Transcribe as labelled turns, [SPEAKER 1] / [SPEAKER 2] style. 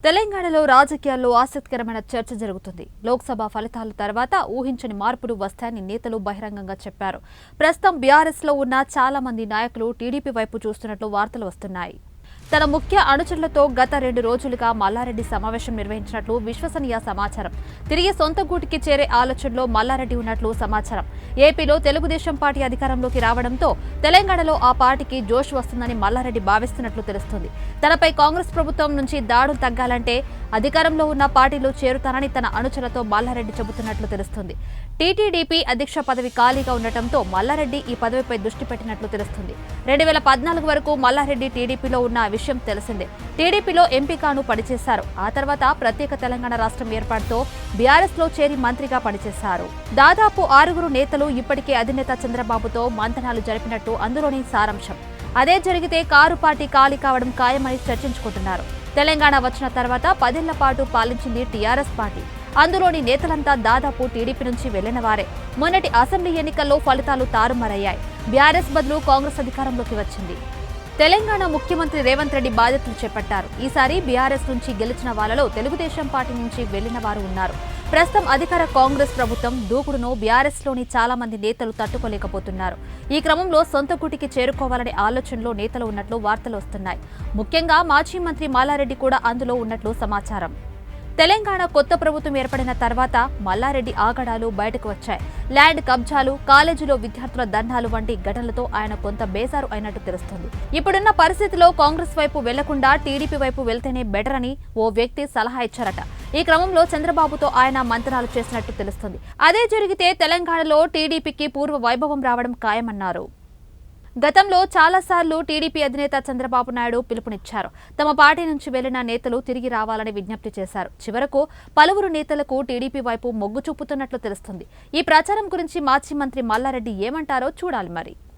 [SPEAKER 1] తెలంగాణలో రాజకీయాల్లో ఆసక్తికరమైన చర్చ జరుగుతుంది. లోక్సభ ఫలితాల తర్వాత ఊహించని మార్పులు వస్తాయని నేతలు బహిరంగంగా చెప్పారు. ప్రస్తుతం బీఆర్ఎస్లో ఉన్న చాలా మంది నాయకులు టీడీపీ వైపు చూస్తున్నట్లు వార్తలు వస్తున్నాయి. తన ముఖ్య అనుచరులతో గత 2 రోజులుగా మల్లారెడ్డి సమావేశం నిర్వహించినట్లు విశ్వసనీయ సమాచారం. తిరిగి సొంత గూటికి చేరే ఆలోచనలో మల్లారెడ్డి ఉన్నట్లు సమాచారం. ఏపీలో తెలుగుదేశం పార్టీ అధికారంలోకి రావడంతో తెలంగాణలో ఆ పార్టీకి జోష్ వస్తుందని మల్లారెడ్డి భావిస్తున్నట్లు తెలుస్తుంది. తనపై కాంగ్రెస్ ప్రభుత్వం నుంచి దాడులు తగ్గాలంటే అధికారంలో ఉన్న పార్టీలో చేరుతానని తన అనుచరులతో మల్లారెడ్డి చెబుతున్నట్లు తెలుస్తుంది. టీటీడీపీ అధ్యక్ష పదవి ఖాళీగా ఉండటంతో మల్లారెడ్డి ఈ పదవిపై దృష్టి పెట్టినట్లు తెలుస్తుంది. 2014 వరకు మల్లారెడ్డి టీడీపీలో ఉన్న విషయం తెలిసిందే. టీడీపీలో ఎంపీగాను పనిచేశారు. ఆ తర్వాత ప్రత్యేక తెలంగాణ రాష్ట్రం ఏర్పాటుతో బీఆర్ఎస్ లో చేరి మంత్రిగా పనిచేశారు. దాదాపు 6 నేతలు ఇప్పటికే అధినేత చంద్రబాబుతో మంతనాలు జరిపినట్టు అందులోని సారాంశం. అదే జరిగితే కారు పార్టీ ఖాళీ కావడం ఖాయమని చర్చించుకుంటున్నారు. తెలంగాణ వచ్చిన తర్వాత 10 ఏళ్ల పాటు పాలించింది టీఆర్ఎస్ పార్టీ. అందులోని నేతలంతా దాదాపు టీడీపీ నుంచి వెళ్లిన వారే. మొన్నటి అసెంబ్లీ ఎన్నికల్లో ఫలితాలు తారుమారయ్యాయి. బీఆర్ఎస్ బదులు కాంగ్రెస్ అధికారంలోకి వచ్చింది. తెలంగాణ ముఖ్యమంత్రి రేవంత్ రెడ్డి బాధ్యతలు చేపట్టారు. ఈసారి బీఆర్ఎస్ నుంచి గెలిచిన వాళ్లలో తెలుగుదేశం పార్టీ నుంచి వెళ్లిన వారు ఉన్నారు. ప్రస్తుతం అధికార కాంగ్రెస్ ప్రభుత్వం దూకుడును బీఆర్ఎస్లోని చాలా మంది నేతలు తట్టుకోలేకపోతున్నారు. ఈ క్రమంలో సొంత గుటికి చేరుకోవాలనే ఆలోచనలో నేతలు ఉన్నట్లు వార్తలు వస్తున్నాయి. ముఖ్యంగా మాజీ మంత్రి మల్లారెడ్డి కూడా అందులో ఉన్నట్లు సమాచారం. తెలంగాణ కొత్త ప్రభుత్వం ఏర్పడిన తర్వాత మల్లారెడ్డి ఆగడాలు బయటకు వచ్చాయి. ల్యాండ్ కబ్జాలు, కాలేజీలో విద్యార్థుల దండాలు వంటి ఘటనలతో ఆయన కొంత బేజారు అయినట్టు తెలుస్తుంది. ఇప్పుడున్న పరిస్థితిలో కాంగ్రెస్ వైపు వెళ్లకుండా టీడీపీ వైపు వెళ్తేనే బెటర్ అని ఓ వ్యక్తి సలహా ఇచ్చారట. ఈ క్రమంలో చంద్రబాబుతో ఆయన మంతనాలు చేసినట్టు తెలుస్తుంది. అదే జరిగితే తెలంగాణలో టీడీపీకి పూర్వ వైభవం రావడం ఖాయమన్నారు. గతంలో చాలాసార్లు టీడీపీ అధినేత చంద్రబాబు నాయుడు పిలుపునిచ్చారు. తమ పార్టీ నుంచి వెళ్లిన నేతలు తిరిగి రావాలని విజ్ఞప్తి చేశారు. చివరకు పలువురు నేతలకు టీడీపీ వైపు మొగ్గు చూపుతున్నట్లు తెలుస్తుంది. ఈ ప్రచారం గురించి మాజీ మంత్రి మల్లారెడ్డి ఏమంటారో చూడాలి మరి.